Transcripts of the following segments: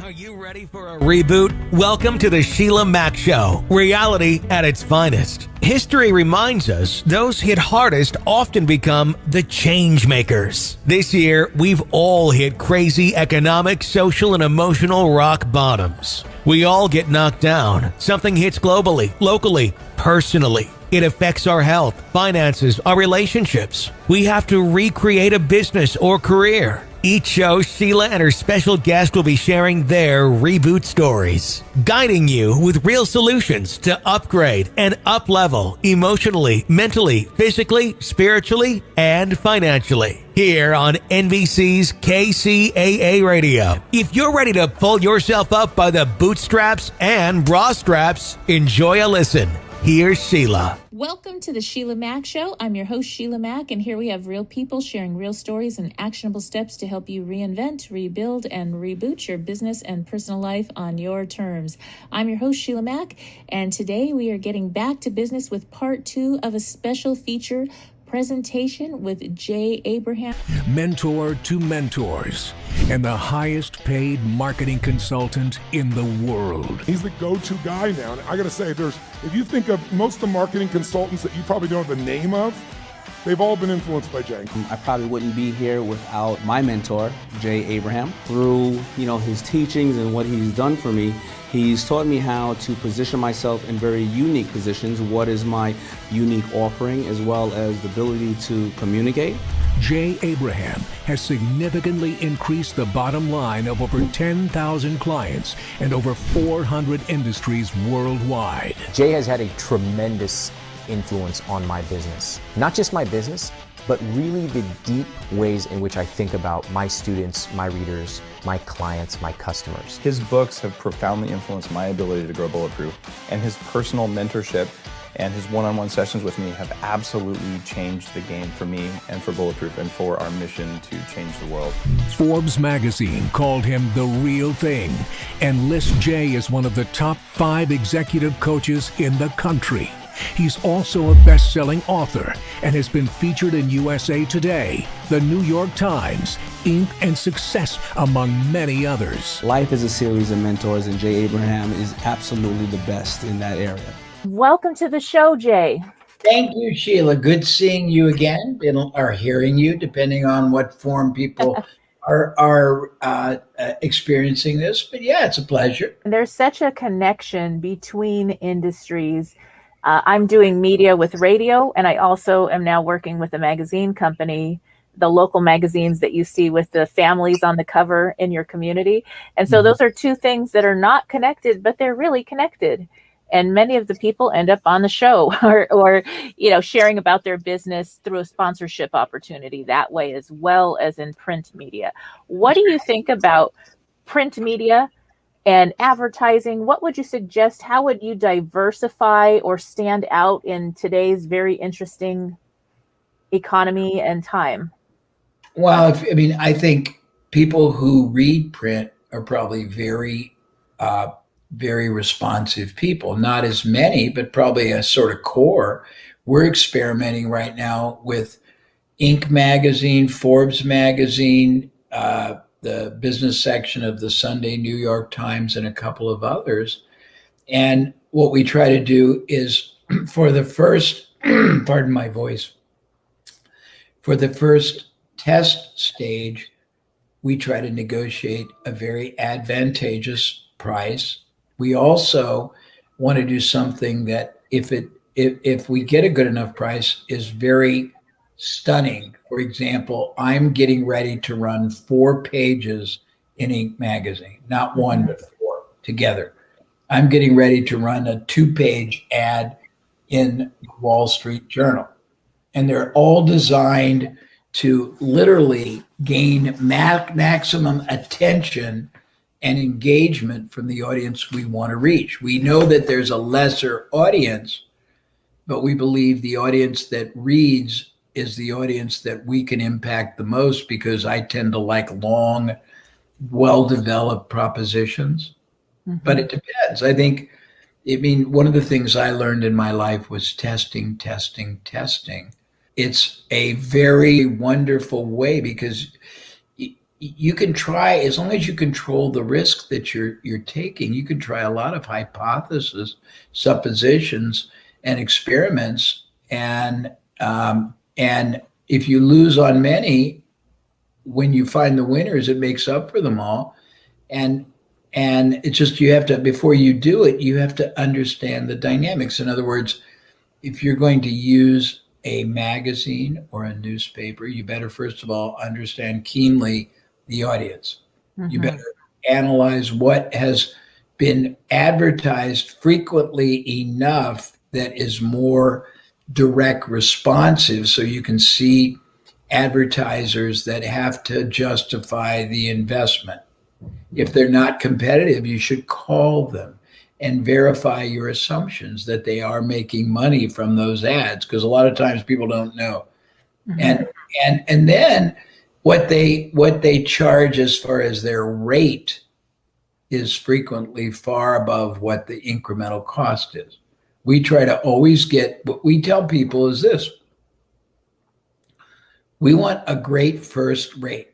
Are you ready for a reboot? Welcome to the Sheila Mac Show, reality at its finest. History reminds us those hit hardest often become the change makers. This year, we've all hit crazy economic, social, and emotional rock bottoms. We all get knocked down. Something hits globally, locally, personally. It affects our health, finances, our relationships. We have to recreate a business or career. Each show, Sheila and her special guest will be sharing their reboot stories, guiding you with real solutions to upgrade and up-level emotionally, mentally, physically, spiritually, and financially. Here on NBC's KCAA Radio. If you're ready to pull yourself up by the bootstraps and bra straps, enjoy a listen. Here's Sheila. Welcome to the Sheila Mac Show. I'm your host, Sheila Mac, and here we have real people sharing real stories and actionable steps to help you reinvent, rebuild, and reboot your business and personal life on your terms. I'm your host, Sheila Mac, and today we are getting back to business with part 2 of a special feature presentation with Jay Abraham. Mentor to mentors and the highest paid marketing consultant in the world. He's the go-to guy now. And I got to say, if you think of most of the marketing consultants that you probably don't have the name of, they've all been influenced by Jay. I probably wouldn't be here without my mentor, Jay Abraham. Through, his teachings and what he's done for me, he's taught me how to position myself in very unique positions, what is my unique offering, as well as the ability to communicate. Jay Abraham has significantly increased the bottom line of over 10,000 clients and over 400 industries worldwide. Jay has had a tremendous influence on my business. Not just my business, but really the deep ways in which I think about my students, my readers, my clients, my customers. His books have profoundly influenced my ability to grow Bulletproof, and his personal mentorship and his one-on-one sessions with me have absolutely changed the game for me and for Bulletproof and for our mission to change the world. Forbes magazine called him the real thing and lists Jay as one of the top 5 executive coaches in the country. He's also a best-selling author and has been featured in USA Today, the New York Times, Inc., and Success, among many others. Life is a series of mentors, and Jay Abraham is absolutely the best in that area. Welcome to the show, Jay. Thank you, Sheila. Good seeing you again, or hearing you, depending on what form people are experiencing this. But yeah, it's a pleasure. There's such a connection between industries. I'm doing media with radio, and I also am now working with a magazine company, the local magazines that you see with the families on the cover in your community. And so those are two things that are not connected, but they're really connected. And many of the people end up on the show or sharing about their business through a sponsorship opportunity that way, as well as in print media. What do you think about print media and advertising? What would you suggest? How would you diversify or stand out in today's very interesting economy and time? Well, I think people who read print are probably very responsive people. Not as many, but probably a sort of core. We're experimenting right now with Inc. magazine, Forbes magazine, the business section of the Sunday New York Times, and a couple of others. And what we try to do is, for the first, pardon my voice, for the first test stage, we try to negotiate a very advantageous price. We also want to do something that, if we get a good enough price, is very stunning. For example, I'm getting ready to run 4 pages in Inc. magazine, not one, but 4 together. I'm getting ready to run a 2-page ad in Wall Street Journal. And they're all designed to literally gain maximum attention and engagement from the audience we want to reach. We know that there's a lesser audience, but we believe the audience that reads is the audience that we can impact the most, because I tend to like long, well-developed propositions. But it depends. I think, one of the things I learned in my life was testing. It's a very wonderful way, because you can try, as long as you control the risk that you're taking, you can try a lot of hypotheses, suppositions, and experiments. And if you lose on many, when you find the winners, it makes up for them all. And it's just, you have to, before you do it, you have to understand the dynamics. In other words, if you're going to use a magazine or a newspaper, you better first of all understand keenly the audience. You better analyze what has been advertised frequently enough that is more direct responsive, so you can see advertisers that have to justify the investment. If they're not competitive, you should call them and verify your assumptions that they are making money from those ads, because a lot of times people don't know. And then what they charge as far as their rate is frequently far above what the incremental cost is. We try to always get, what we tell people is this: we want a great first rate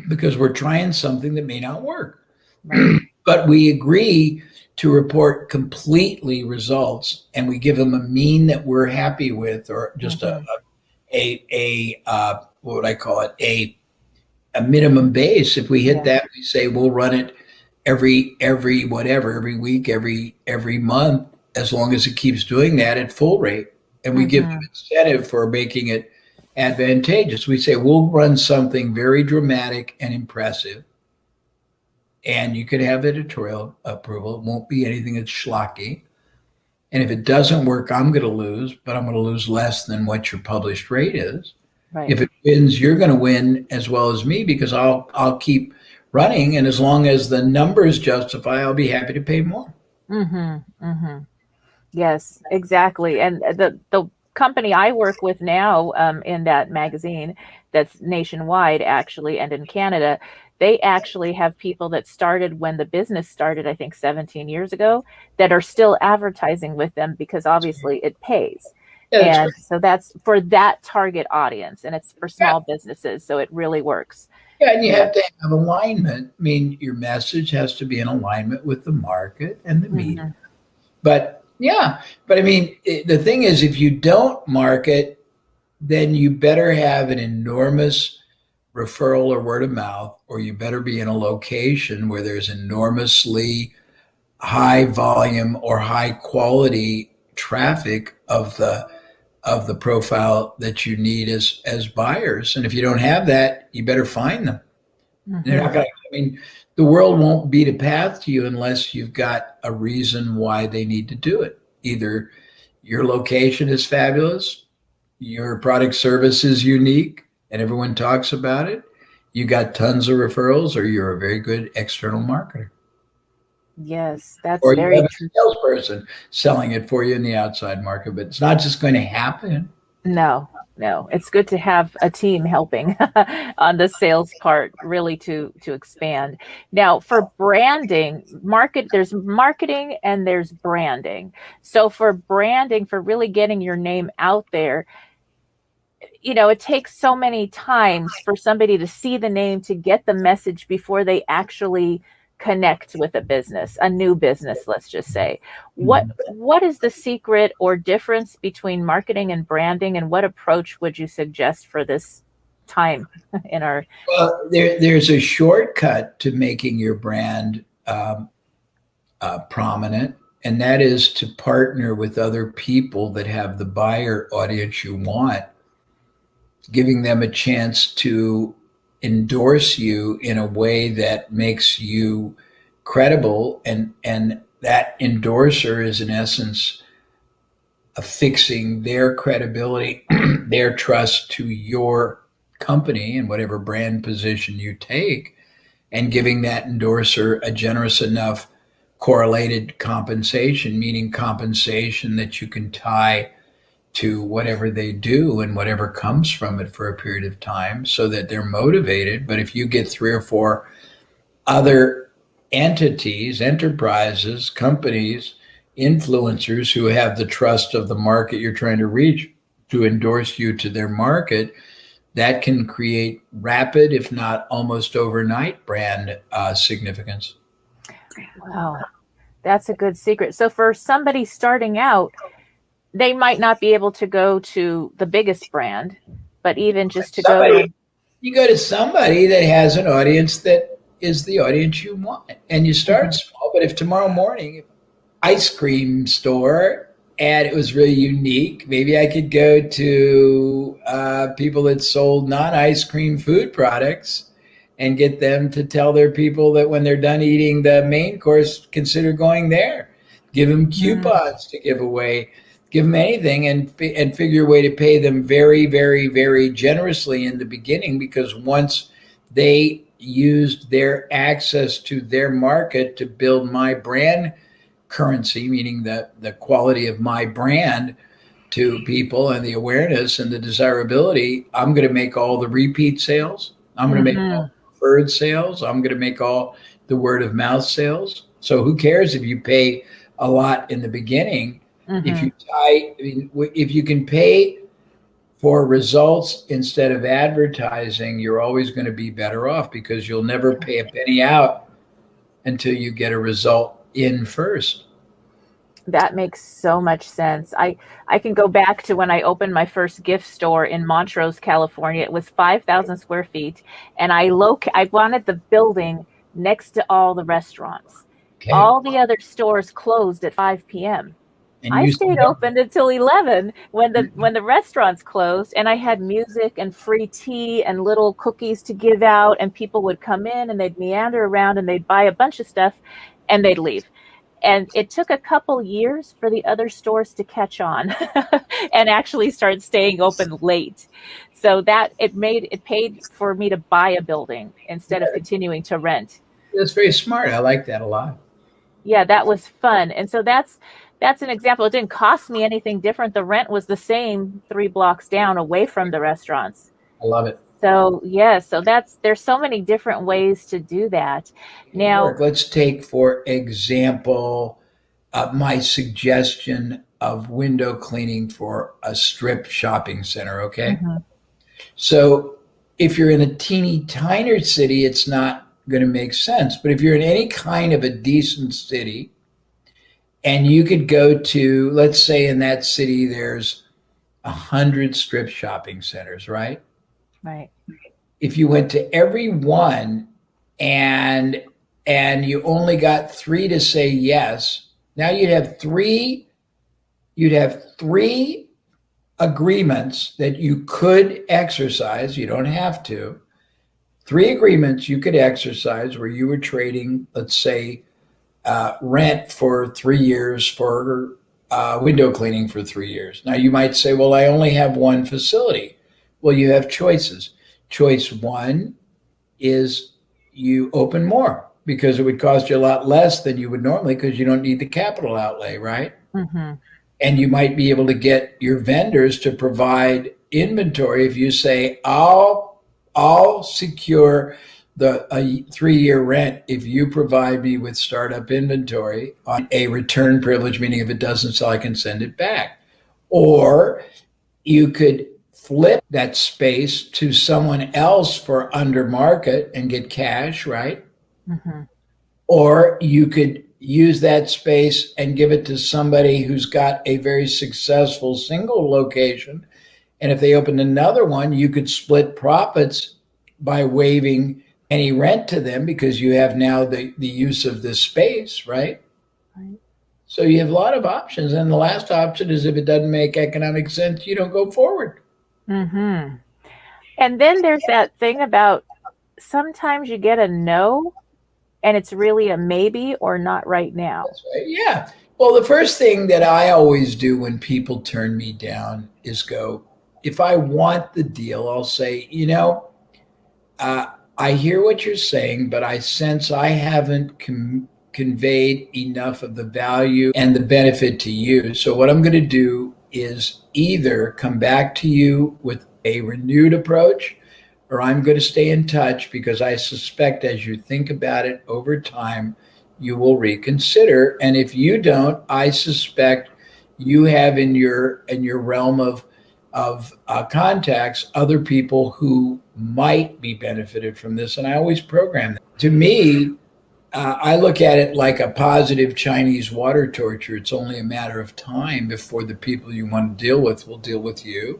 because we're trying something that may not work. But we agree to report completely results, and we give them a mean that we're happy with, or just a what would I call it? A minimum base. If we hit that, we say we'll run it every week, every month, as long as it keeps doing that at full rate. And we give them incentive for making it advantageous. We say we'll run something very dramatic and impressive, and you can have editorial approval. It won't be anything that's schlocky. And if it doesn't work, I'm going to lose, but I'm going to lose less than what your published rate is. Right. If it wins, you're going to win as well as me, because I'll keep running, and as long as the numbers justify, I'll be happy to pay more. Yes, exactly. And the company I work with now, in that magazine that's nationwide actually, and in Canada, they actually have people that started when the business started, I think 17 years ago, that are still advertising with them, because obviously it pays. Yeah, and so that's for that target audience, and it's for small businesses. So it really works. Yeah, and you have to have alignment. I mean, your message has to be in alignment with the market and the media. But I mean, the thing is, if you don't market, then you better have an enormous referral or word of mouth, or you better be in a location where there's enormously high volume or high quality traffic of the profile that you need as buyers. And if you don't have that, you better find them. They're not gonna, I mean, the world won't beat a path to you unless you've got a reason why they need to do it. Either your location is fabulous, your product service is unique, and everyone talks about it, you got tons of referrals, or you're a very good external marketer. Yes, that's or very you have true. a salesperson selling it for you in the outside market, but it's not just going to happen. No, it's good to have a team helping on the sales part, really to expand. Now, for branding, there's marketing and there's branding. So for branding, for really getting your name out there, it takes so many times for somebody to see the name, to get the message before they actually connect with a new business, let's just say. What is the secret or difference between marketing and branding, and what approach would you suggest for this time in our... Well, there's a shortcut to making your brand prominent, and that is to partner with other people that have the buyer audience you want, giving them a chance to endorse you in a way that makes you credible, and that endorser is in essence affixing their credibility, their trust to your company and whatever brand position you take, and giving that endorser a generous enough correlated compensation, meaning compensation that you can tie to whatever they do and whatever comes from it for a period of time, so that they're motivated. But if you get 3 or 4 other entities, enterprises, companies, influencers who have the trust of the market you're trying to reach to endorse you to their market, that can create rapid, if not almost overnight, brand significance. Wow, that's a good secret. So for somebody starting out, they might not be able to go to the biggest brand, but even just to go to... You go to somebody that has an audience that is the audience you want, and you start small. But if tomorrow morning, ice cream store, and it was really unique, maybe I could go to people that sold non-ice cream food products and get them to tell their people that when they're done eating the main course, consider going there. Give them coupons to give away. Give them anything and figure a way to pay them very, very, very generously in the beginning, because once they used their access to their market to build my brand currency, meaning the quality of my brand to people and the awareness and the desirability, I'm going to make all the repeat sales. I'm going to make all the preferred sales. I'm going to make all the word of mouth sales. So who cares if you pay a lot in the beginning? If if you can pay for results instead of advertising, you're always going to be better off, because you'll never pay a penny out until you get a result in first. That makes so much sense. I can go back to when I opened my first gift store in Montrose, California. It was 5,000 square feet, and I wanted the building next to all the restaurants. Okay. All the other stores closed at 5 p.m. And I stayed open until 11 when the restaurants closed, and I had music and free tea and little cookies to give out, and people would come in and they'd meander around and they'd buy a bunch of stuff and they'd leave. And it took a couple years for the other stores to catch on and actually start staying open late. So that it paid for me to buy a building instead of continuing to rent. That's very smart. I like that a lot. Yeah, that was fun. And so that's an example. It didn't cost me anything different. The rent was the same 3 blocks down away from the restaurants. I love it. So there's so many different ways to do that. Now, let's take, for example, my suggestion of window cleaning for a strip shopping center. Okay. So if you're in a teeny tinier city, it's not going to make sense. But if you're in any kind of a decent city, and you could go to, let's say in that city, there's 100 strip shopping centers, right? Right. If you went to every one and you only got 3 to say yes, now you'd have three agreements that you could exercise. You don't have to. 3 agreements you could exercise where you were trading, let's say, rent for 3 years for window cleaning for 3 years. Now you might say, well, I only have one facility. Well, you have choices. Choice 1 is you open more, because it would cost you a lot less than you would normally, because you don't need the capital outlay, right? And you might be able to get your vendors to provide inventory. If you say, I'll secure a 3-year rent if you provide me with startup inventory on a return privilege, meaning if it doesn't sell, I can send it back. Or you could flip that space to someone else for under market and get cash, right? Or you could use that space and give it to somebody who's got a very successful single location. And if they opened another one, you could split profits by waiving any rent to them, because you have now the use of this space, right? So you have a lot of options. And the last option is, if it doesn't make economic sense, you don't go forward. And then there's that thing about sometimes you get a no and it's really a maybe or not right now. That's right. Yeah. Well, the first thing that I always do when people turn me down is go, if I want the deal, I'll say, I hear what you're saying, but I sense I haven't conveyed enough of the value and the benefit to you. So what I'm going to do is either come back to you with a renewed approach, or I'm going to stay in touch, because I suspect as you think about it over time, you will reconsider. And if you don't, I suspect you have in your realm of contacts, other people who might be benefited from this, and I always program them. To me, I look at it like a positive Chinese water torture. It's only a matter of time before the people you want to deal with will deal with you.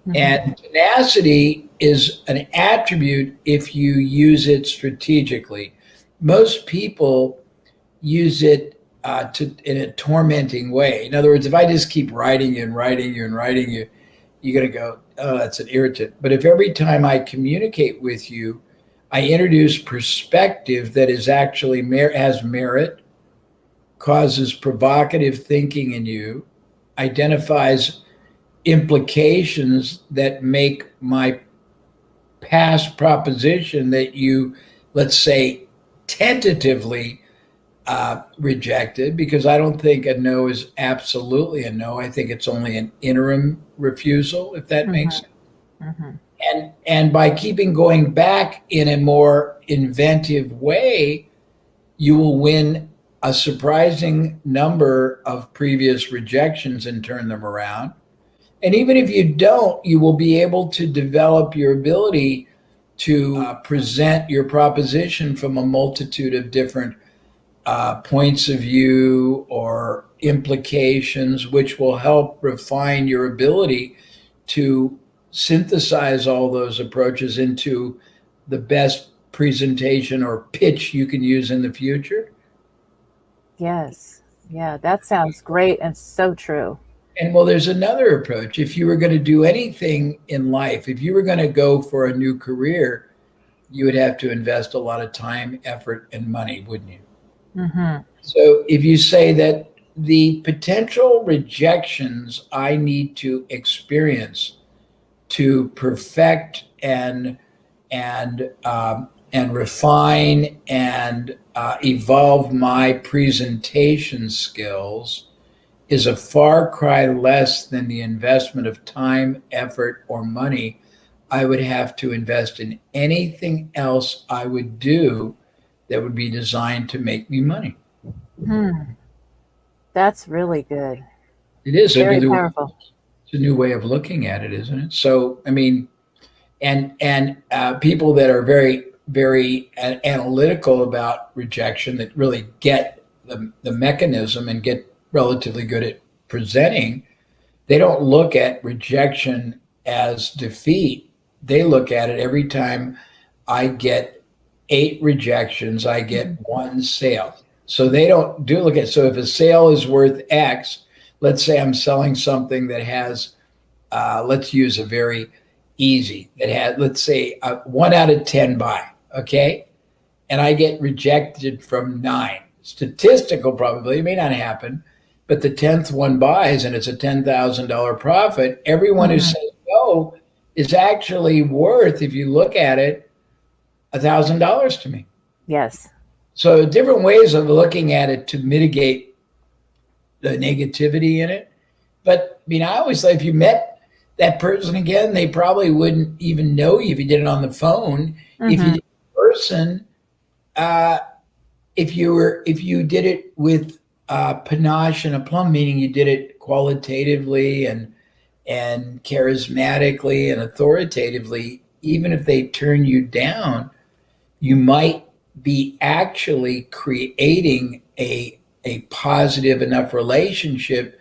Mm-hmm. And tenacity is an attribute if you use it strategically. Most people use it in a tormenting way. In other words, if I just keep writing you and writing you and writing you, you're going to go, oh, that's an irritant. But if every time I communicate with you, I introduce perspective that is actually has merit, causes provocative thinking in you, identifies implications that make my past proposition that you, let's say, tentatively rejected, because I don't think a no is absolutely a no. I think it's only an interim refusal, if that makes sense. Mm-hmm. And by keeping going back in a more inventive way, you will win a surprising number of previous rejections and turn them around. And even if you don't, you will be able to develop your ability to present your proposition from a multitude of different points of view or implications, which will help refine your ability to synthesize all those approaches into the best presentation or pitch you can use in the future. Yes. Yeah, that sounds great and so true. And well, there's another approach. If you were going to do anything in life, if you were going to go for a new career, you would have to invest a lot of time, effort, and money, wouldn't you? Mm-hmm. So if you say that the potential rejections I need to experience to perfect and refine and evolve my presentation skills is a far cry less than the investment of time, effort, or money I would have to invest in anything else I would do that would be designed to make me money. That's really good. It is very powerful. It's a new way of looking at it, isn't it? So, I mean, and people that are very, very analytical about rejection, that really get the mechanism and get relatively good at presenting, they don't look at rejection as defeat. They look at it every time I get 8 rejections, I get 1 sale. So they don't do look at, so if a sale is worth X, let's say I'm selling something that has, let's use a very easy, that had, let's say 1 out of 10 buy, okay? And I get rejected from 9. Statistical probability, it may not happen, but the 10th one buys and it's a $10,000 profit. Everyone who says no is actually worth, if you look at it, $1,000 to me. Yes. So different ways of looking at it to mitigate the negativity in it. But I mean, I always say if you met that person again, they probably wouldn't even know you if you did it on the phone. If you did it in person, if you did it with panache and aplomb, meaning you did it qualitatively and charismatically and authoritatively, even if they turn you down, you might be actually creating a positive enough relationship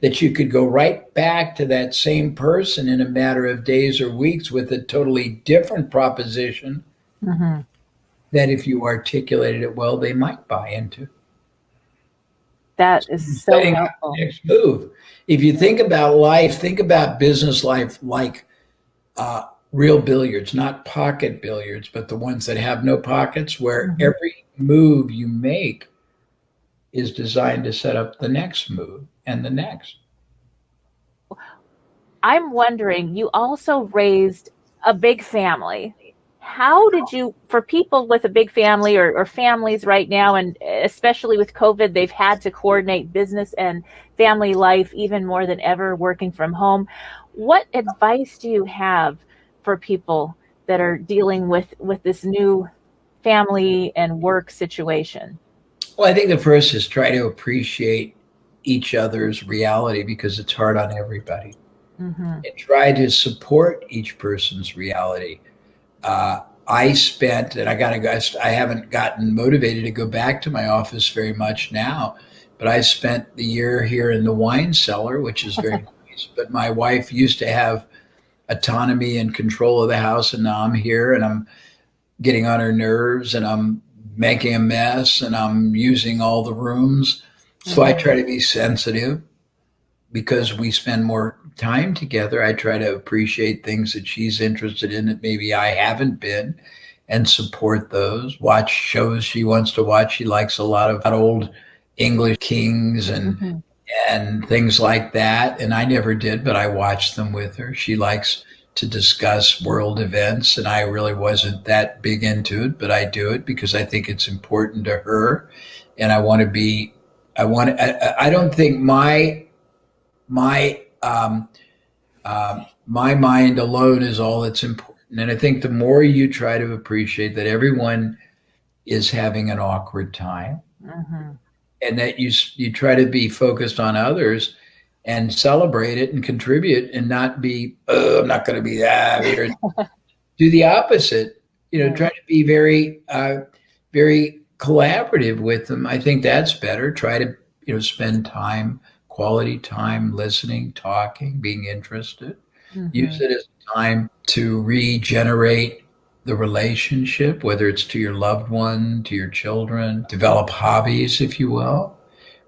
that you could go right back to that same person in a matter of days or weeks with a totally different proposition that if you articulated it well, they might buy into. That is so helpful. Next move. If you think about life, think about business life like real billiards, not pocket billiards, but the ones that have no pockets, where every move you make is designed to set up the next move and the next. I'm wondering, you also raised a big family. How did you, for people with a big family or families right now, and especially with COVID, they've had to coordinate business and family life even more than ever, working from home. What advice do you have for people that are dealing with this new family and work situation? Well, I think the first is try to appreciate each other's reality, because it's hard on everybody. Mm-hmm. and try to support each person's reality. I spent, and I haven't gotten motivated to go back to my office very much now, but I spent the year here in the wine cellar, which is very nice. But my wife used to have autonomy and control of the house, and now I'm here and I'm getting on her nerves and I'm making a mess and I'm using all the rooms. So I try to be sensitive because we spend more time together. I try to appreciate things that she's interested in that maybe I haven't been and support those. Watch shows she wants to watch. She likes a lot of old English kings and things like that. And I never did, but I watched them with her. She likes to discuss world events, and I really wasn't that big into it, but I do it because I think it's important to her. And I want to be, I don't think my my mind alone is all that's important. And I think the more you try to appreciate that everyone is having an awkward time, and that you try to be focused on others and celebrate it and contribute and not be, oh, I'm not going to be that here. Do the opposite. Try to be very very collaborative with them. I think that's better. Try to spend time, quality time, listening, talking, being interested. Use it as time to regenerate the relationship, whether it's to your loved one, to your children. Develop hobbies, if you will.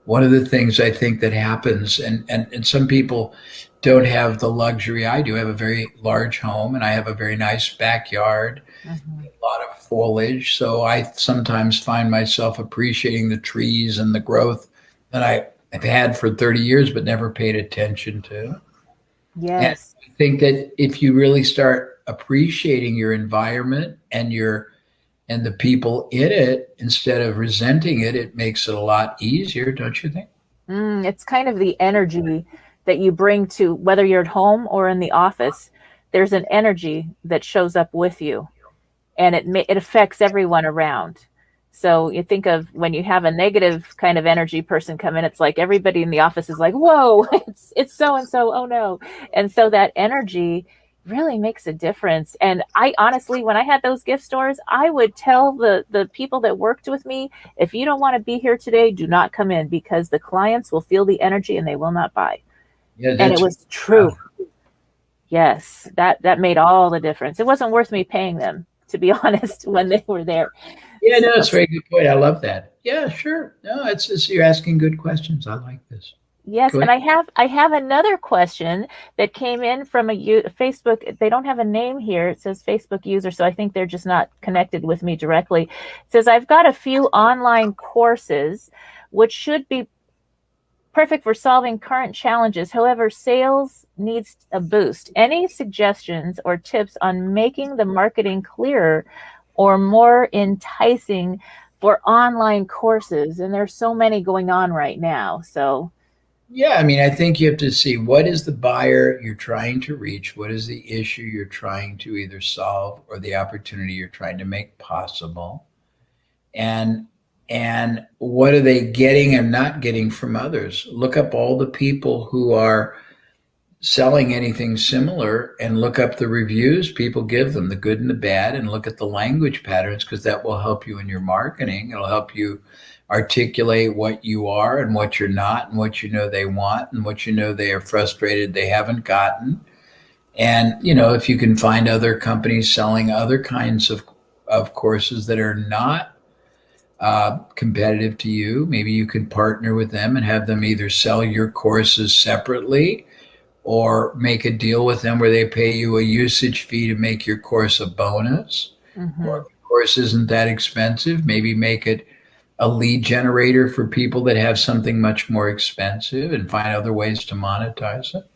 One of the things I think that happens, and some people don't have the luxury I do. I have a very large home and I have a very nice backyard, a lot of foliage. So I sometimes find myself appreciating the trees and the growth that I've had for 30 years but never paid attention to. Yes. And I think that if you really start appreciating your environment and the people in it, instead of resenting it, it makes it a lot easier, don't you think? It's kind of the energy that you bring to, whether you're at home or in the office, there's an energy that shows up with you, and it affects everyone around. So you think of when you have a negative kind of energy person come in, it's like everybody in the office is like, whoa, it's so and so, oh no. And so that energy really makes a difference. And I honestly, when I had those gift stores, I would tell the people that worked with me, if you don't want to be here today, do not come in, because the clients will feel the energy and they will not buy. Yeah, And it was true. Yes, that made all the difference. It wasn't worth me paying them, to be honest, when they were there. Yeah, no, it's a very good point. I love that. Yeah, sure. No, it's you're asking good questions. I like this. Yes, and I have another question that came in from Facebook. They don't have a name here. It says Facebook user, so I think they're just not connected with me directly. It says, I've got a few online courses which should be perfect for solving current challenges. However, sales needs a boost. Any suggestions or tips on making the marketing clearer or more enticing for online courses? And there's so many going on right now. So yeah, I mean, I think you have to see what is the buyer you're trying to reach, what is the issue you're trying to either solve or the opportunity you're trying to make possible, and what are they getting and not getting from others. Look up all the people who are selling anything similar and look up the reviews people give them, the good and the bad, and look at the language patterns, because that will help you in your marketing. It'll help you articulate what you are and what you're not, and what they want and what they are frustrated they haven't gotten. And if you can find other companies selling other kinds of courses that are not competitive to you, maybe you can partner with them and have them either sell your courses separately or make a deal with them where they pay you a usage fee to make your course a bonus. Or if the course isn't that expensive, maybe make it a lead generator for people that have something much more expensive, and find other ways to monetize it.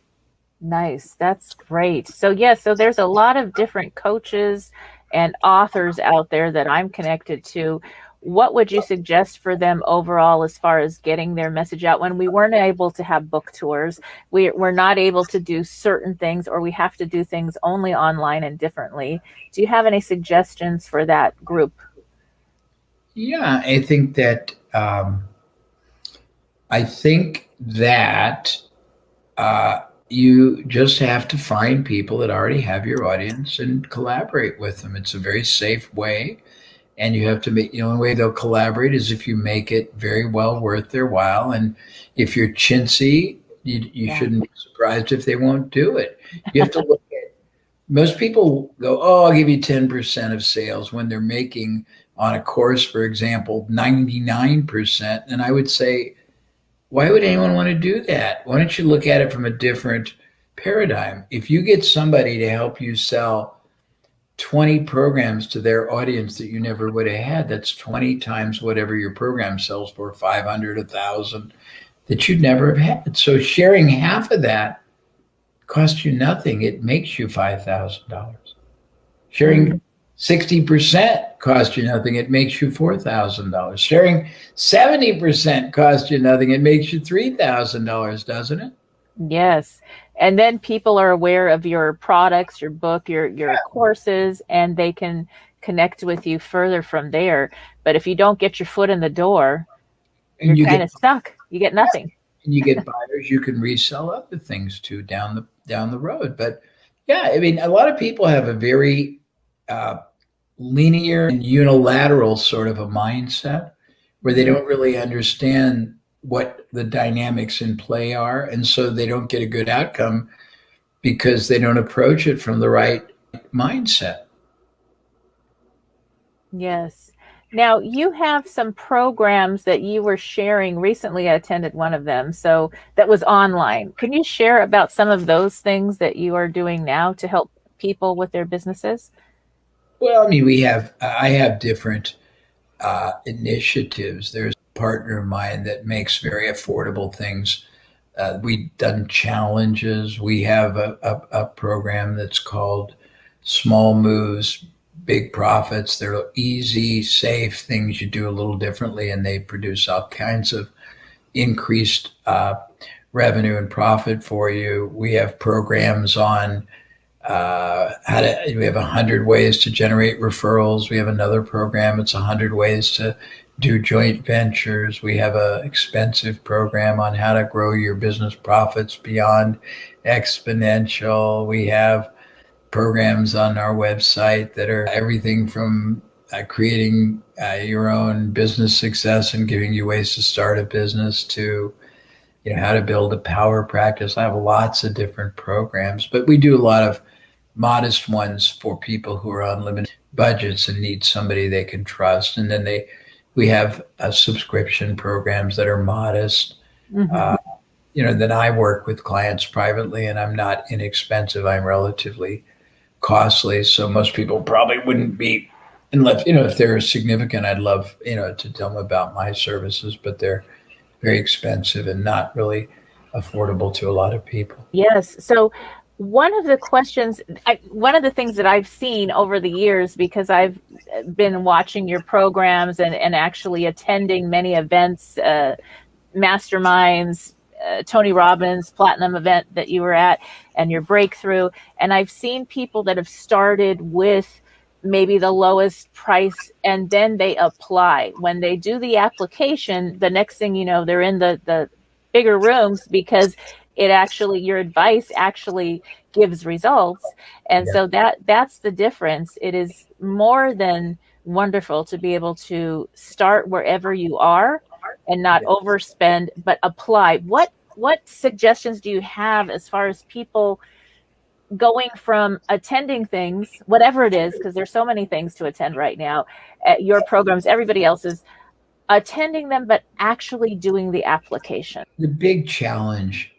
Nice. That's great. So so there's a lot of different coaches and authors out there that I'm connected to. What would you suggest for them overall as far as getting their message out when we weren't able to have book tours? We're not able to do certain things, or we have to do things only online and differently. Do you have any suggestions for that group? Yeah, I think that You just have to find people that already have your audience and collaborate with them. It's a very safe way. And you have to make, the only way they'll collaborate is if you make it very well worth their while. And if you're chintzy, you shouldn't be surprised if they won't do it. You have to look at, most people go, oh, I'll give you 10% of sales when they're making on a course, for example, 99%. And I would say, why would anyone want to do that? Why don't you look at it from a different paradigm? If you get somebody to help you sell 20 programs to their audience that you never would have had, that's 20 times whatever your program sells for, 500, 1,000, that you'd never have had. So sharing half of that costs you nothing. It makes you $5,000. Sharing 60% costs you nothing. It makes you $4,000. Sharing 70% costs you nothing. It makes you $3,000, doesn't it? Yes. And then people are aware of your products, your book, your courses, and they can connect with you further from there. But if you don't get your foot in the door, you're kind of stuck. You get nothing. And you get buyers you can resell other things to down the road. But yeah, I mean, a lot of people have a very linear and unilateral sort of a mindset where they don't really understand what the dynamics in play are. And so they don't get a good outcome because they don't approach it from the right mindset. Yes. Now, you have some programs that you were sharing recently. I attended one of them. So that was online. Can you share about some of those things that you are doing now to help people with their businesses? Well, I mean, I have different initiatives. There's a partner of mine that makes very affordable things. We've done challenges. We have a program that's called Small Moves, Big Profits. They're easy, safe things you do a little differently, and they produce all kinds of increased revenue and profit for you. We have programs on we have 100 ways to generate referrals. We have another program. It's 100 ways to do joint ventures. We have an expensive program on how to grow your business profits beyond exponential. We have programs on our website that are everything from creating your own business success and giving you ways to start a business to how to build a power practice. I have lots of different programs, but we do a lot of modest ones for people who are on limited budgets and need somebody they can trust. And then we have subscription programs that are modest. Then I work with clients privately, and I'm not inexpensive. I'm relatively costly. So most people probably wouldn't be, unless, if they're significant, I'd love, to tell them about my services, but they're very expensive and not really affordable to a lot of people. Yes. So one of the things that I've seen over the years, because I've been watching your programs and actually attending many events, masterminds, Tony Robbins Platinum event that you were at, and your breakthrough. And I've seen people that have started with maybe the lowest price, and then they apply. When they do the application, the next thing you know, they're in the bigger rooms because your advice actually gives results. And so that's the difference. It is more than wonderful to be able to start wherever you are and not overspend, but apply. What suggestions do you have as far as people going from attending things, whatever it is, because there's so many things to attend right now, at your programs, everybody else's, attending them, but actually doing the application? The big challenge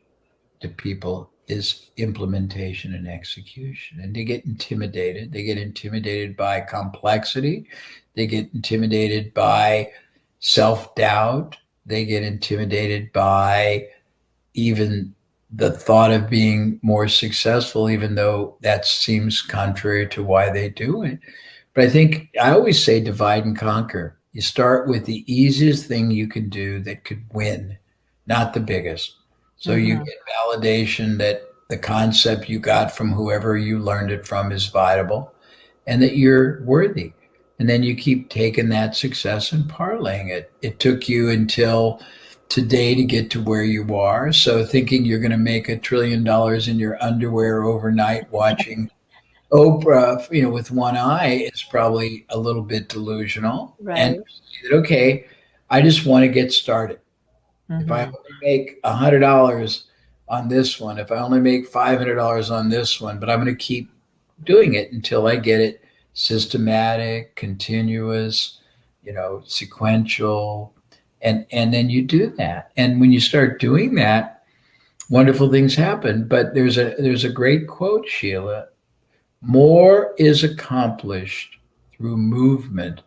to people is implementation and execution, and they get intimidated. They get intimidated by complexity. They get intimidated by self-doubt. They get intimidated by even the thought of being more successful, even though that seems contrary to why they do it. But I think I always say divide and conquer. You start with the easiest thing you can do that could win, not the biggest. So you get validation that the concept you got from whoever you learned it from is viable and that you're worthy. And then you keep taking that success and parlaying it. It took you until today to get to where you are. So thinking you're going to make $1 trillion in your underwear overnight watching Oprah, with one eye is probably a little bit delusional. And Right. say that, okay, I just want to get started. If I Mm-hmm. only make $100 on this one, if I only make $500 on this one, but I'm going to keep doing it until I get it systematic, continuous, sequential, and then you do that. And when you start doing that, wonderful things happen. But there's a great quote, Sheila. More is accomplished through movement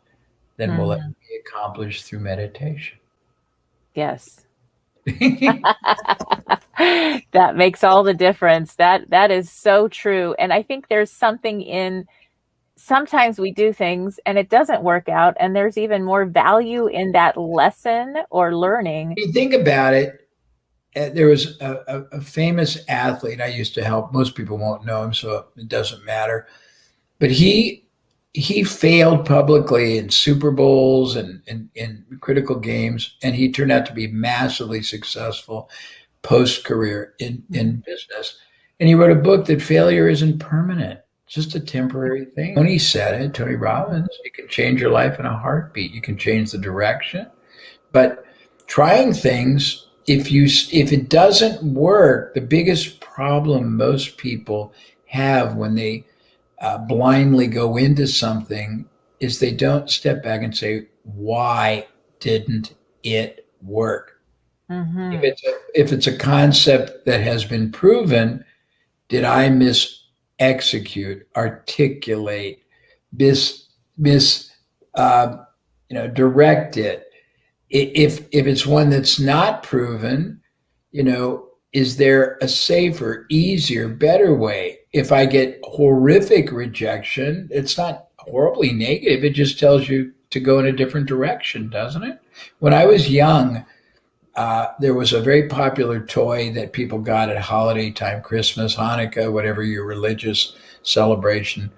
than will ever Mm-hmm. be accomplished through meditation. Yes. That makes all the difference. That is so true. And I think there's something in sometimes we do things and it doesn't work out, and there's even more value in that lesson or learning. If you think about it, there was a famous athlete I used to help. Most people won't know him, so it doesn't matter. But he failed publicly in Super Bowls and in critical games, and he turned out to be massively successful post career in business. And he wrote a book that failure isn't permanent, just a temporary thing. Tony said it, Tony Robbins, you can change your life in a heartbeat. You can change the direction. But trying things, if it doesn't work, the biggest problem most people have when they blindly go into something is they don't step back and say, why didn't it work? Mm-hmm. If it's a concept that has been proven, did I execute, articulate, direct it? If it's one that's not proven, is there a safer, easier, better way? If I get horrific rejection, it's not horribly negative. It just tells you to go in a different direction, doesn't it? When I was young, there was a very popular toy that people got at holiday time, Christmas, Hanukkah, whatever your religious celebration.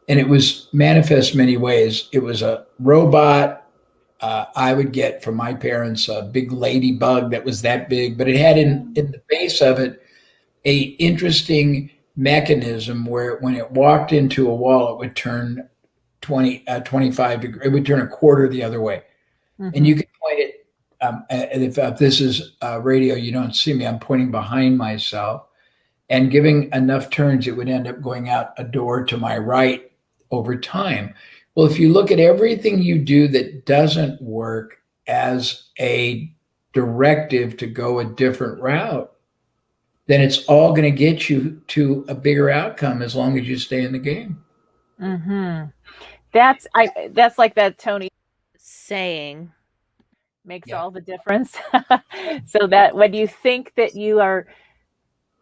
And it was manifest many ways. It was a robot. I would get from my parents a big ladybug that was that big, but it had in the base of it a interesting mechanism where when it walked into a wall, it would turn 25 degrees, it would turn a quarter the other way. Mm-hmm. And you can point it, and if this is radio, you don't see me, I'm pointing behind myself, and giving enough turns, it would end up going out a door to my right over time. Well, if you look at everything you do that doesn't work as a directive to go a different route, then it's all going to get you to a bigger outcome as long as you stay in the game. Mm-hmm. That's like that Tony saying makes all the difference. So that when you think that you are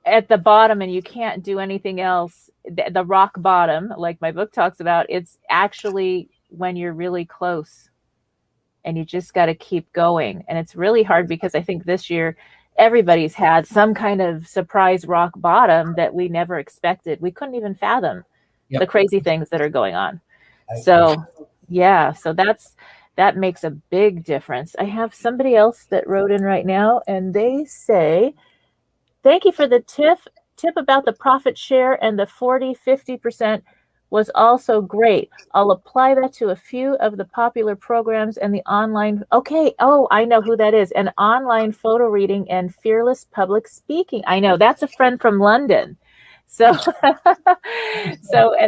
at the bottom and you can't do anything else, the rock bottom, like my book talks about, it's actually when you're really close and you just got to keep going. And it's really hard because I think this year everybody's had some kind of surprise rock bottom that we never expected. We couldn't even fathom the crazy things that are going on. So that makes a big difference. I have somebody else that wrote in right now, and they say, thank you for the tip about the profit share, and the 40-50% was also great. I'll apply that to a few of the popular programs and the online. Okay. Oh, I know who that is. An online photo reading and fearless public speaking. I know that's a friend from London. So,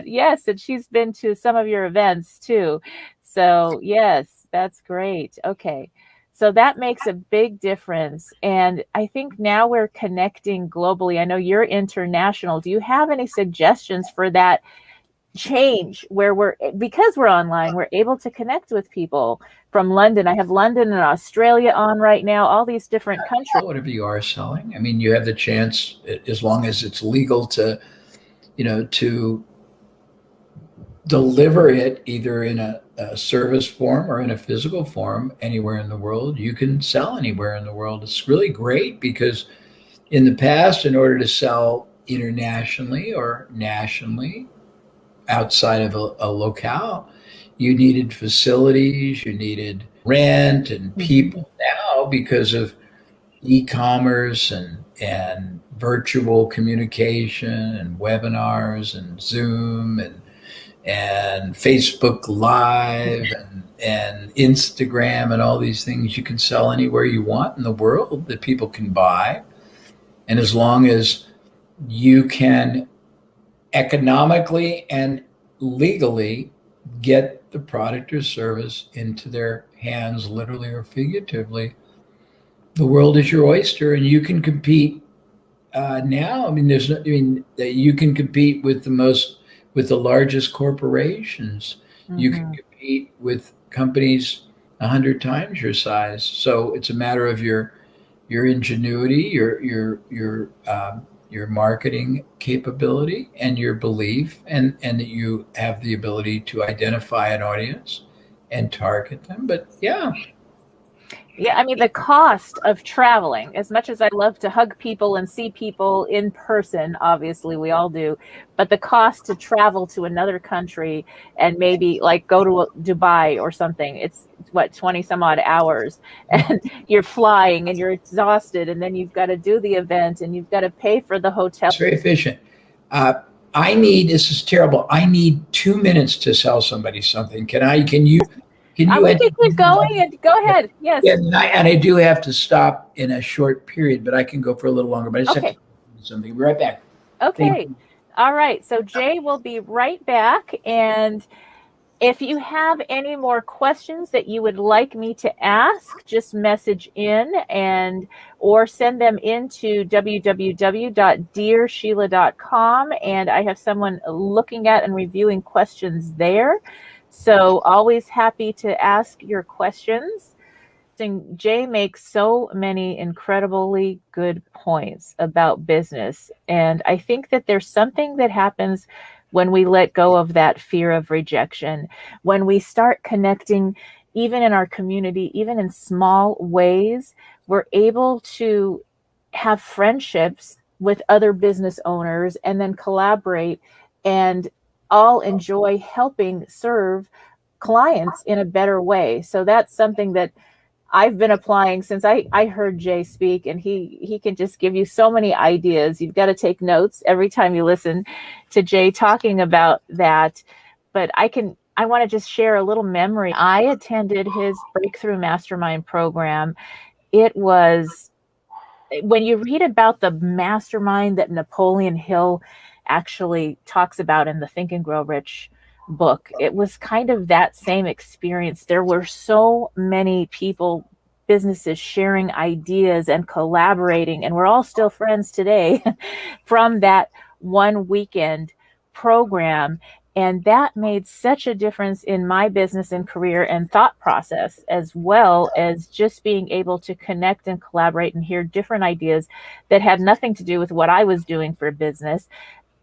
yes, and she's been to some of your events too. So yes, that's great. Okay. So that makes a big difference. And I think now we're connecting globally. I know you're international. Do you have any suggestions for that change where because we're online, we're able to connect with people from London? I have London and Australia on right now, all these different countries. Whatever you are selling, I mean, you have the chance, as long as it's legal, to deliver it either in a service form or in a physical form anywhere in the world. You can sell anywhere in the world. It's really great because in the past, in order to sell internationally or nationally outside of a locale, you needed facilities, you needed rent and people. Now, because of e-commerce and virtual communication and webinars and Zoom and Facebook Live and Instagram and all these things. You can sell anywhere you want in the world that people can buy. And as long as you can economically and legally get the product or service into their hands, literally or figuratively, the world is your oyster, and you can compete now. I mean, you can compete with with the largest corporations. You can compete with companies 100 times your size. So it's a matter of your ingenuity, your marketing capability, and your belief, and that you have the ability to identify an audience and target them. But yeah. Yeah, I mean, the cost of traveling, as much as I love to hug people and see people in person, obviously we all do, but the cost to travel to another country and maybe like go to Dubai or something, it's what, 20 some odd hours, and you're flying and you're exhausted, and then you've got to do the event and you've got to pay for the hotel. It's very efficient. This is terrible. I need 2 minutes to sell somebody something. Can you? We can keep going, and go ahead. Yes. Yeah, and I do have to stop in a short period, but I can go for a little longer. But I just have to do something. Be right back. Okay. All right. So Jay will be right back. And if you have any more questions that you would like me to ask, just message in or send them into www.dearsheila.com. And I have someone looking at and reviewing questions there. So always happy to ask your questions. And Jay makes so many incredibly good points about business. And I think that there's something that happens when we let go of that fear of rejection, when we start connecting, even in our community, even in small ways, we're able to have friendships with other business owners and then collaborate and all enjoy helping serve clients in a better way. So that's something that I've been applying since I heard Jay speak, and he can just give you so many ideas. You've got to take notes every time you listen to Jay talking about that. But I want to just share a little memory. I attended his Breakthrough Mastermind program. It was, when you read about the mastermind that Napoleon Hill actually talks about in the Think and Grow Rich book, it was kind of that same experience. There were so many people, businesses sharing ideas and collaborating, and we're all still friends today from that one weekend program. And that made such a difference in my business and career and thought process, as well as just being able to connect and collaborate and hear different ideas that had nothing to do with what I was doing for business,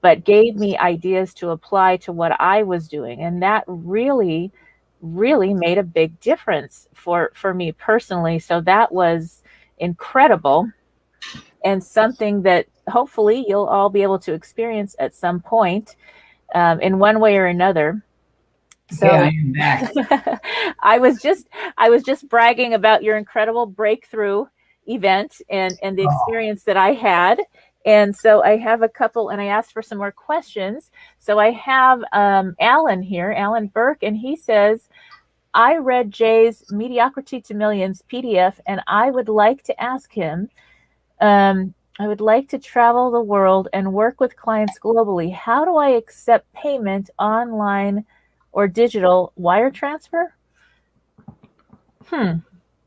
but gave me ideas to apply to what I was doing. And that really, really made a big difference for me personally. So that was incredible, and something that hopefully you'll all be able to experience at some point in one way or another. So yeah, I am back. I was just bragging about your incredible breakthrough event and the experience that I had. And so I have a couple, and I asked for some more questions. So I have Alan here, Alan Burke, and he says, I read Jay's Mediocrity to Millions PDF, and I would like to ask him, I would like to travel the world and work with clients globally. How do I accept payment online or digital wire transfer?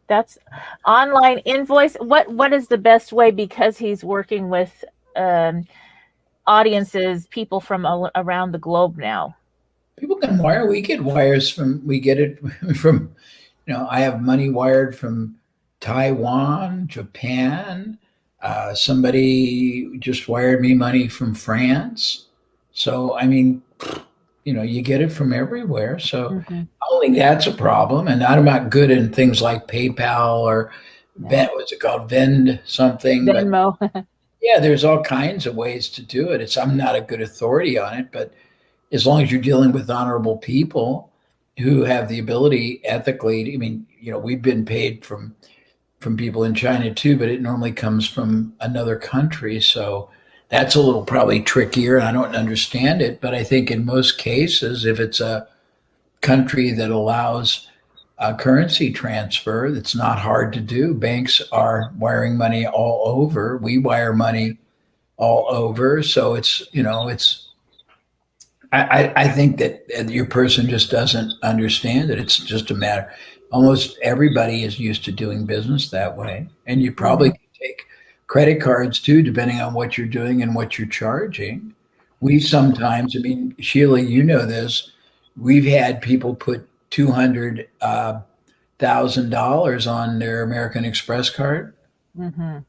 That's online invoice. What is the best way? Because he's working with audiences, people from around the globe now. People can wire. We get wires we get it from, I have money wired from Taiwan, Japan. Somebody just wired me money from France. So, I mean, you get it from everywhere. So I don't think that's a problem. And I'm not good in things like PayPal or what's it called? Vend something. Venmo. But yeah, there's all kinds of ways to do it. I'm not a good authority on it, but as long as you're dealing with honorable people who have the ability ethically, we've been paid from from people in China too, but it normally comes from another country. So that's a little probably trickier, and I don't understand it. But I think in most cases, if it's a country that allows a currency transfer, that's not hard to do. Banks are wiring money all over. We wire money all over. So I think that your person just doesn't understand it. It's just a matter. Almost everybody is used to doing business that way. And you probably can take credit cards too, depending on what you're doing and what you're charging. We sometimes, I mean, Sheila, you know this, we've had people put $200,000 on their American Express card. Mm-hmm.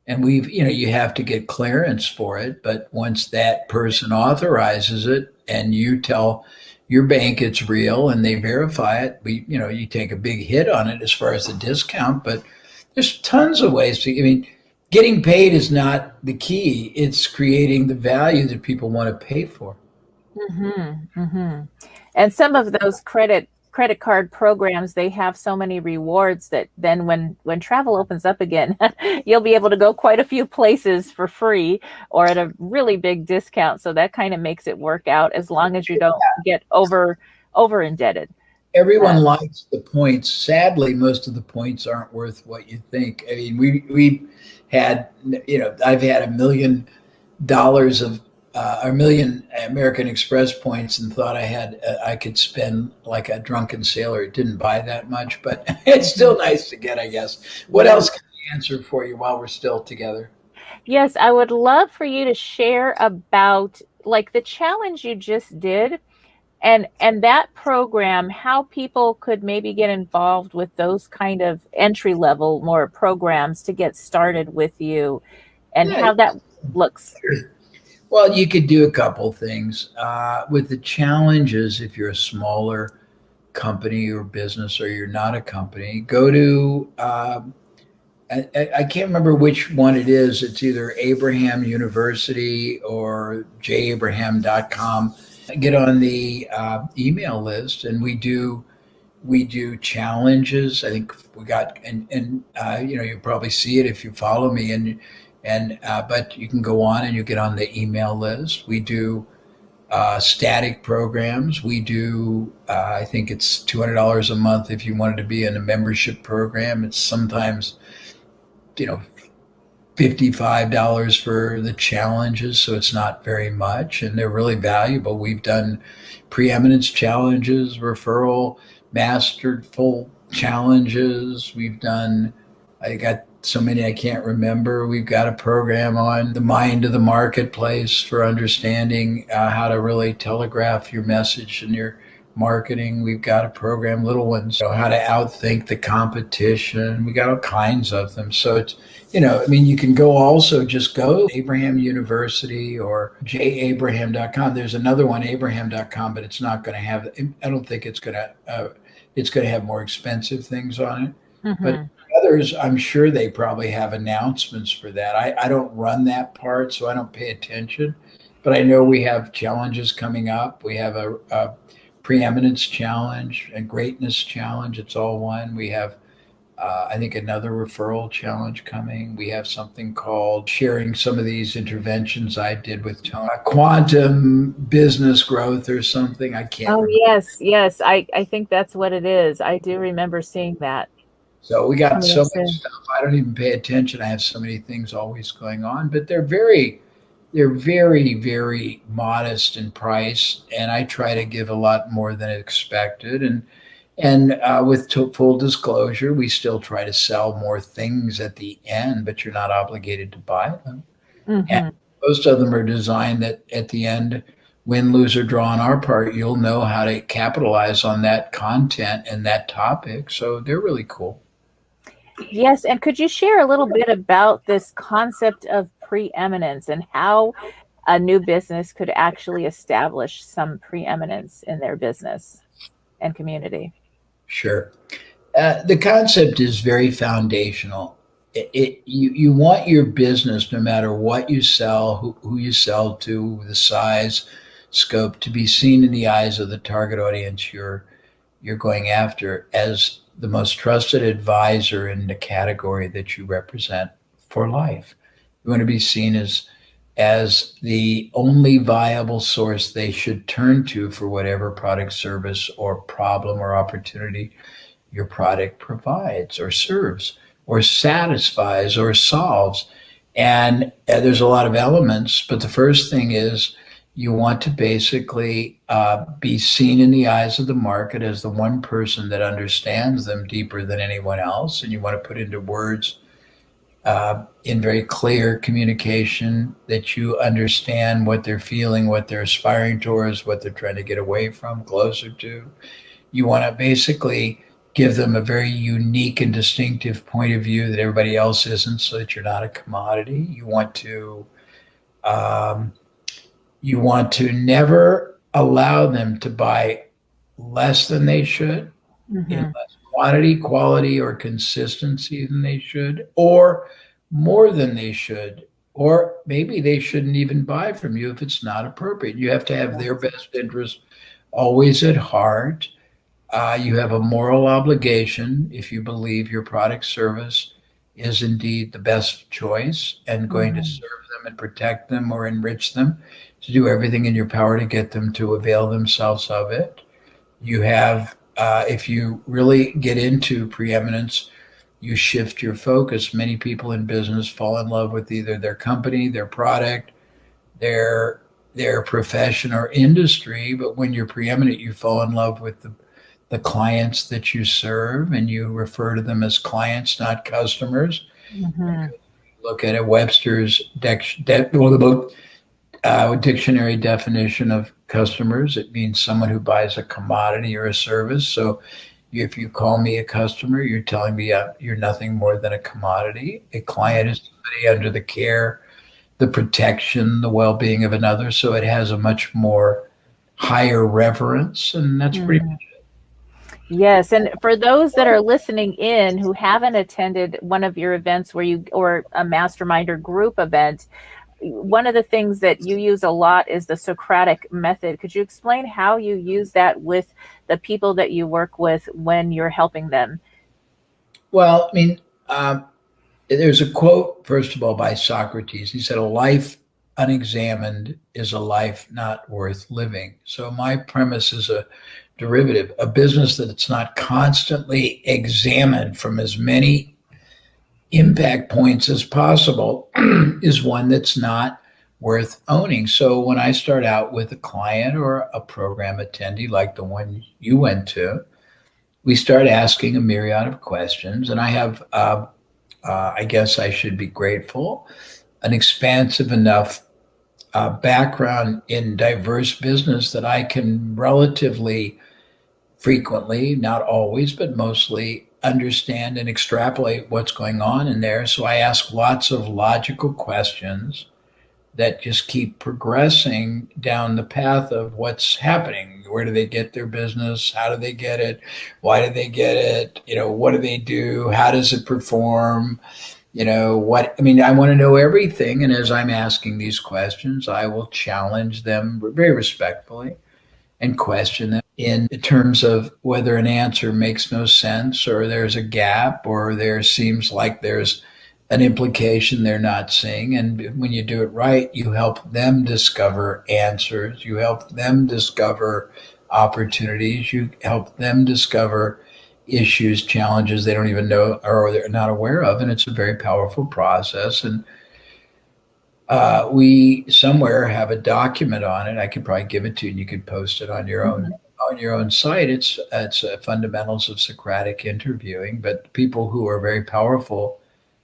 And you have to get clearance for it. But once that person authorizes it and you tell your bank it's real and they verify it, you take a big hit on it as far as the discount. But there's tons of ways I mean, getting paid is not the key. It's creating the value that people want to pay for. Mm-hmm. Mm-hmm. And some of those credit card programs, they have so many rewards that then when travel opens up again, you'll be able to go quite a few places for free or at a really big discount. So that kind of makes it work out as long as you don't get over indebted. Everyone likes the points. Sadly, most of the points aren't worth what you think. I mean, we had, I've had $1 million of a million American Express points and thought I could spend like a drunken sailor. It didn't buy that much, but it's still nice to get, I guess. What else can I answer for you while we're still together? Yes, I would love for you to share about like the challenge you just did and that program, how people could maybe get involved with those kind of entry level more programs to get started with you and how that looks. Sure. Well, you could do a couple things. With the challenges, if you're a smaller company or business or you're not a company, go to, I can't remember which one it is. It's either Abraham University or jabraham.com. Get on the email list, and we do challenges. I think we got, and you probably see it if you follow me, but you can go on and you get on the email list. We do static programs. We do, I think it's $200 a month if you wanted to be in a membership program. It's sometimes, $55 for the challenges, so it's not very much, and they're really valuable. We've done Preeminence challenges, referral, masterful challenges. I got so many I can't remember. We've got a program on the mind of the marketplace for understanding how to really telegraph your message and your marketing. We've got a program, little ones, how to outthink the competition. We got all kinds of them. So it's, you can go also just go to Abraham University or jabraham.com. There's another one, abraham.com, but it's not going to have, I don't think it's going to have more expensive things on it. Mm-hmm. But others, I'm sure they probably have announcements for that. I don't run that part, so I don't pay attention. But I know we have challenges coming up. We have a Preeminence challenge, a Greatness challenge. It's all one. We have, I think, another referral challenge coming. We have something called sharing some of these interventions I did with quantum business growth or something. I can't remember. Yes. I think that's what it is. I do remember seeing that. So we got so much stuff. I don't even pay attention. I have so many things always going on, but they're very, very modest in price, and I try to give a lot more than expected. And with full disclosure, we still try to sell more things at the end, but you're not obligated to buy them. Mm-hmm. And most of them are designed that at the end, win, lose, or draw on our part, you'll know how to capitalize on that content and that topic. So they're really cool. Yes, and could you share a little bit about this concept of preeminence and how a new business could actually establish some preeminence in their business and community? Sure. The concept is very foundational. You want your business, no matter what you sell, who you sell to, the size, scope, to be seen in the eyes of the target audience you're going after as the most trusted advisor in the category that you represent for life. You want to be seen as the only viable source they should turn to for whatever product, service, or problem or opportunity your product provides or serves or satisfies or solves. And there's a lot of elements, but the first thing is you want to basically be seen in the eyes of the market as the one person that understands them deeper than anyone else. And you want to put into words in very clear communication that you understand what they're feeling, what they're aspiring towards, what they're trying to get away from, closer to. You want to basically give them a very unique and distinctive point of view that everybody else isn't, so that you're not a commodity. You want to never allow them to buy less than they should, in less quantity, quality, or consistency than they should, or more than they should, or maybe they shouldn't even buy from you if it's not appropriate. You have to have their best interest always at heart. You have a moral obligation, if you believe your product service is indeed the best choice and going to serve them and protect them or enrich them, to do everything in your power to get them to avail themselves of it. You have, if you really get into preeminence, you shift your focus. Many people in business fall in love with either their company, their product, their profession or industry. But when you're preeminent, you fall in love with the clients that you serve, and you refer to them as clients, not customers. Look at a Webster's dictionary definition of customers. It means someone who buys a commodity or a service. So if you call me a customer, you're telling me you're nothing more than a commodity. A client is somebody under the care, the protection, the well-being of another. So it has a much more higher reverence, and that's pretty much it. Yes, and for those that are listening in who haven't attended one of your events or a mastermind or group event, one of the things that you use a lot is the Socratic Method. Could you explain how you use that with the people that you work with when you're helping them? Well, I mean, there's a quote, first of all, by Socrates. He said, "A life unexamined is a life not worth living." So my premise is a derivative. A business that's not constantly examined from as many impact points as possible is one that's not worth owning. So when I start out with a client or a program attendee like the one you went to, we start asking a myriad of questions. And I have, I guess I should be grateful, an expansive enough background in diverse business that I can relatively frequently, not always, but mostly understand and extrapolate what's going on in there. So I ask lots of logical questions that just keep progressing down the path of what's happening. Where do they get their business? How do they get it? Why do they get it? What do they do? How does it perform? I want to know everything. And as I'm asking these questions, I will challenge them very respectfully and question them in terms of whether an answer makes no sense, or there's a gap, or there seems like there's an implication they're not seeing. And when you do it right, you help them discover answers. You help them discover opportunities. You help them discover issues, challenges they don't even know or they're not aware of. And it's a very powerful process. And we somewhere have a document on it. I could probably give it to you, and you could post it on your own site. It's fundamentals of Socratic interviewing. But people who are very powerful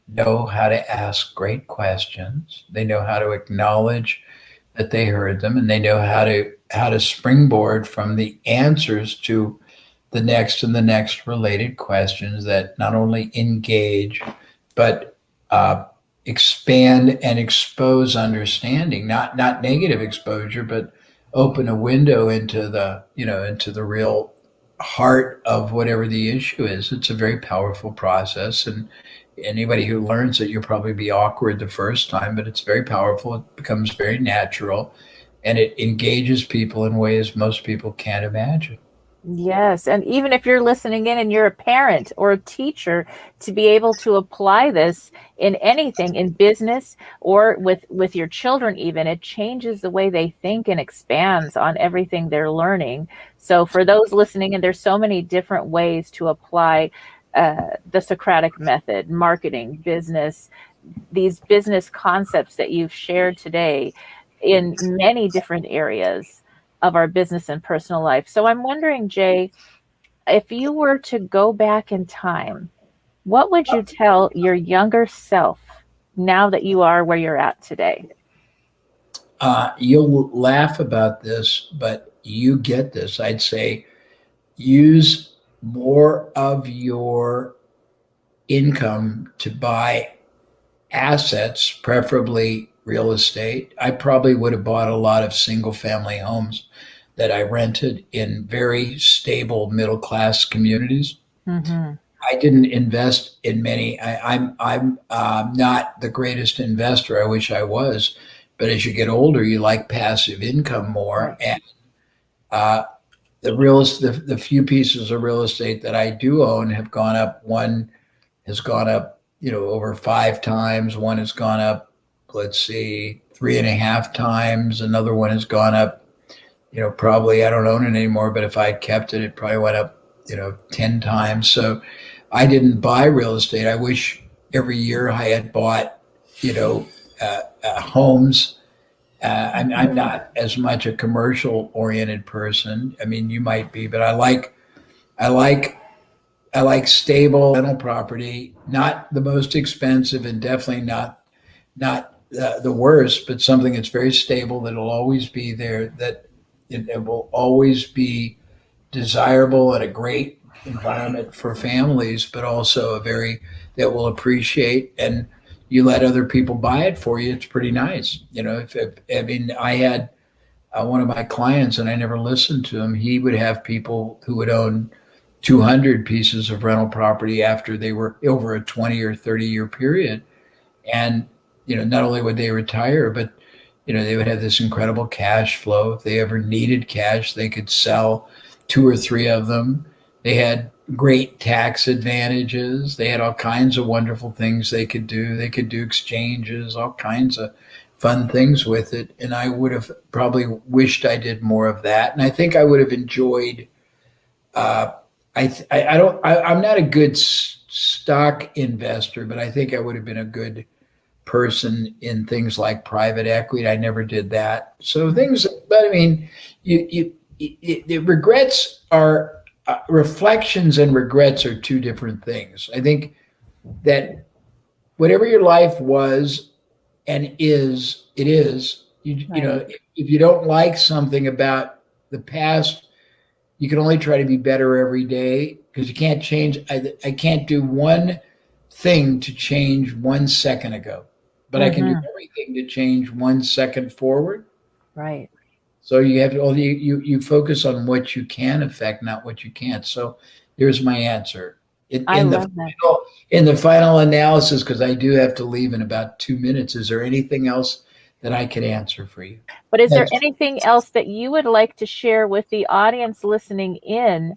know how to ask great questions. They know how to acknowledge that they heard them, and they know how to springboard from the answers to the next and the next related questions that not only engage but expand and expose understanding, not negative exposure, but open a window into the real heart of whatever the issue is. It's a very powerful process, and anybody who learns it, you'll probably be awkward the first time, but it's very powerful. It becomes very natural, and it engages people in ways most people can't imagine. Yes, and even if you're listening in and you're a parent or a teacher, to be able to apply this in anything, in business or with your children even, it changes the way they think and expands on everything they're learning. So for those listening in, there's so many different ways to apply the Socratic method, marketing, business, these business concepts that you've shared today in many different areas of our business and personal life. So I'm wondering, Jay, if you were to go back in time, what would you tell your younger self now that you are where you're at today? You'll laugh about this, but you get this. I'd say use more of your income to buy assets, preferably real estate. I probably would have bought a lot of single family homes that I rented in very stable middle class communities. Mm-hmm. I didn't invest in many. I'm not the greatest investor. I wish I was, but as you get older, you like passive income more. Right. And the few pieces of real estate that I do own have gone up. One has gone up, over 5 times. One has gone up, let's see, 3.5 times. Another one has gone up, probably I don't own it anymore, but if I had kept it, it probably went up, 10 times. So I didn't buy real estate. I wish every year I had bought, homes. I'm not as much a commercial oriented person. I mean, you might be, but I like stable rental property, not the most expensive and definitely not the worst, but something that's very stable that'll always be there, that it will always be desirable and a great environment for families, but also a very that will appreciate, and you let other people buy it for you. It's pretty nice. I mean, I had one of my clients, and I never listened to him. He would have people who would own 200 pieces of rental property after they were over a 20 or 30-year period. And, not only would they retire, but, they would have this incredible cash flow. If they ever needed cash, they could sell 2 or 3 of them. They had great tax advantages. They had all kinds of wonderful things they could do. They could do exchanges, all kinds of fun things with it. And I would have probably wished I did more of that. And I think I would have enjoyed, I'm not a good stock investor, but I think I would have been a good person in things like private equity. I never did that. So things, but I mean, the regrets are reflections, and regrets are two different things. I think that whatever your life was and is, it is. If you don't like something about the past, you can only try to be better every day, because you can't change. I can't do one thing to change 1 second ago, but I can do everything to change 1 second forward. Right. So you have to, you focus on what you can affect, not what you can't. So there's my answer. I love that. In the final analysis, because I do have to leave in about 2 minutes, is there anything else that I could answer for you? But is there anything else that you would like to share with the audience listening in?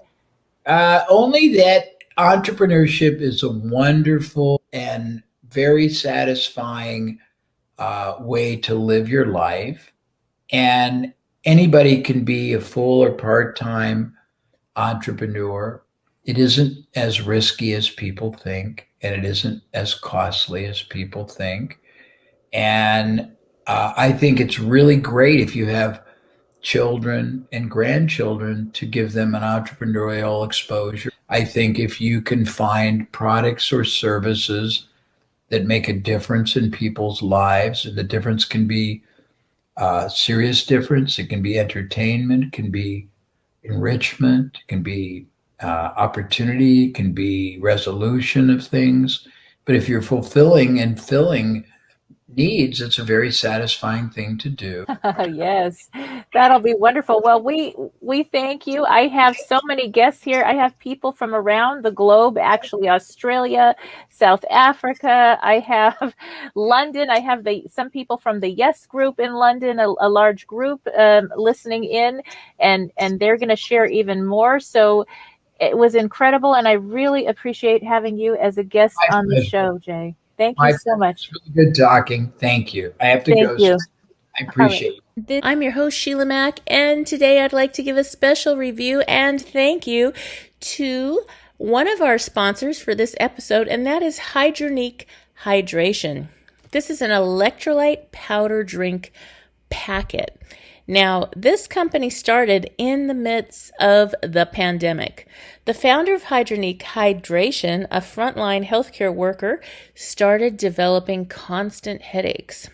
Only that entrepreneurship is a wonderful and very satisfying way to live your life. And anybody can be a full or part-time entrepreneur. It isn't as risky as people think, and it isn't as costly as people think. And I think it's really great if you have children and grandchildren to give them an entrepreneurial exposure. I think if you can find products or services that make a difference in people's lives, and the difference can be serious difference, it can be entertainment, it can be enrichment, it can be opportunity, it can be resolution of things. But if you're fulfilling and filling needs, it's a very satisfying thing to do. Yes. That'll be wonderful. Well, we thank you. I have so many guests here. I have people from around the globe, actually Australia, South Africa. I have London. I have some people from the Yes group in London, a large group listening in, and they're going to share even more. So it was incredible, and I really appreciate having you as a guest on the show, Jay. Thank you so much. It's really good talking. Thank you. I have to go. Thank you. I appreciate it. I'm your host, Sheila Mac, and today I'd like to give a special review and thank you to one of our sponsors for this episode, and that is Hydronique Hydration. This is an electrolyte powder drink packet. Now, this company started in the midst of the pandemic. The founder of Hydronique Hydration, a frontline healthcare worker, started developing constant headaches.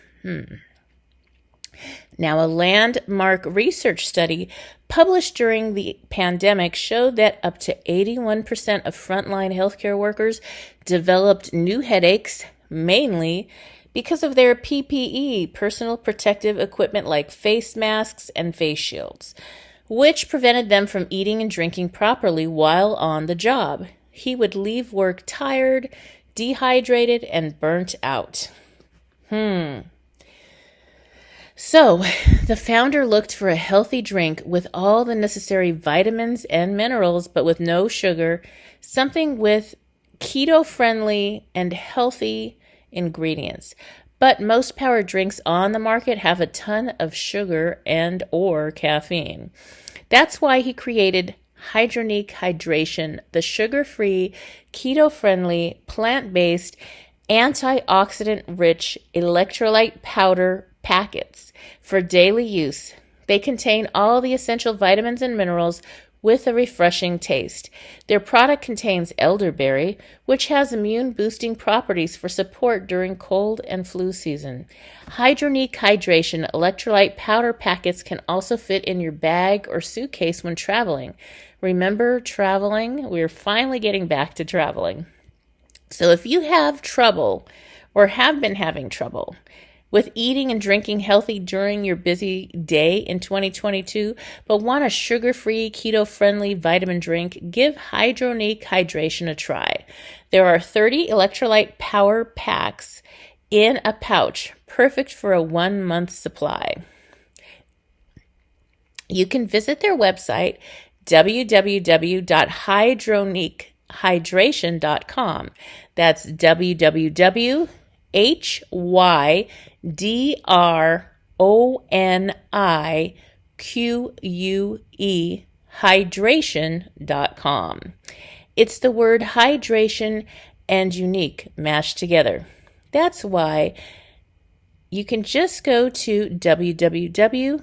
Now, a landmark research study published during the pandemic showed that up to 81% of frontline healthcare workers developed new headaches, mainly because of their PPE, personal protective equipment like face masks and face shields, which prevented them from eating and drinking properly while on the job. He would leave work tired, dehydrated, and burnt out. So, the founder looked for a healthy drink with all the necessary vitamins and minerals, but with no sugar, something with keto-friendly and healthy ingredients. But most power drinks on the market have a ton of sugar and or caffeine. That's why he created Hydronique Hydration, the sugar-free, keto-friendly, plant-based, antioxidant-rich electrolyte powder packets for daily use. They contain all the essential vitamins and minerals with a refreshing taste. Their product contains elderberry, which has immune-boosting properties for support during cold and flu season. Hydronique Hydration electrolyte powder packets can also fit in your bag or suitcase when traveling. Remember traveling? We're finally getting back to traveling. So if you have trouble or have been having trouble with eating and drinking healthy during your busy day in 2022, but want a sugar-free, keto-friendly vitamin drink, give Hydronique Hydration a try. There are 30 electrolyte power packs in a pouch, perfect for a 1-month supply. You can visit their website, www.hydroniquehydration.com. That's www.hydronique hydration.com. It's the word hydration and unique mashed together. That's why you can just go to www.hydronique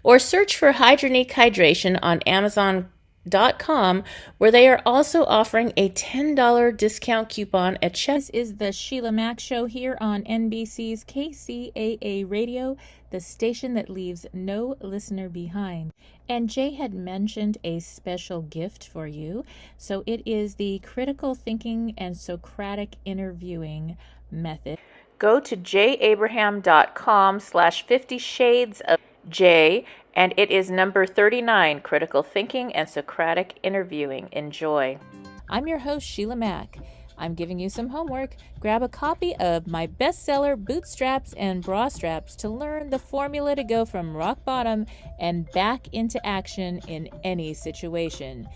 or search for Hydronique Hydration on Amazon.com, where they are also offering a $10 discount coupon at checkout. This is the Sheila Mac Show here on NBC's KCAA Radio, the station that leaves no listener behind. And Jay had mentioned a special gift for you. So it is the Critical Thinking and Socratic Interviewing Method. Go to jayabraham.com/50 shades of Jay, and it is number 39, Critical Thinking and Socratic Interviewing. Enjoy. I'm your host, Sheila Mac. I'm giving you some homework. Grab a copy of my bestseller, Bootstraps and Bra Straps, to learn the formula to go from rock bottom and back into action in any situation.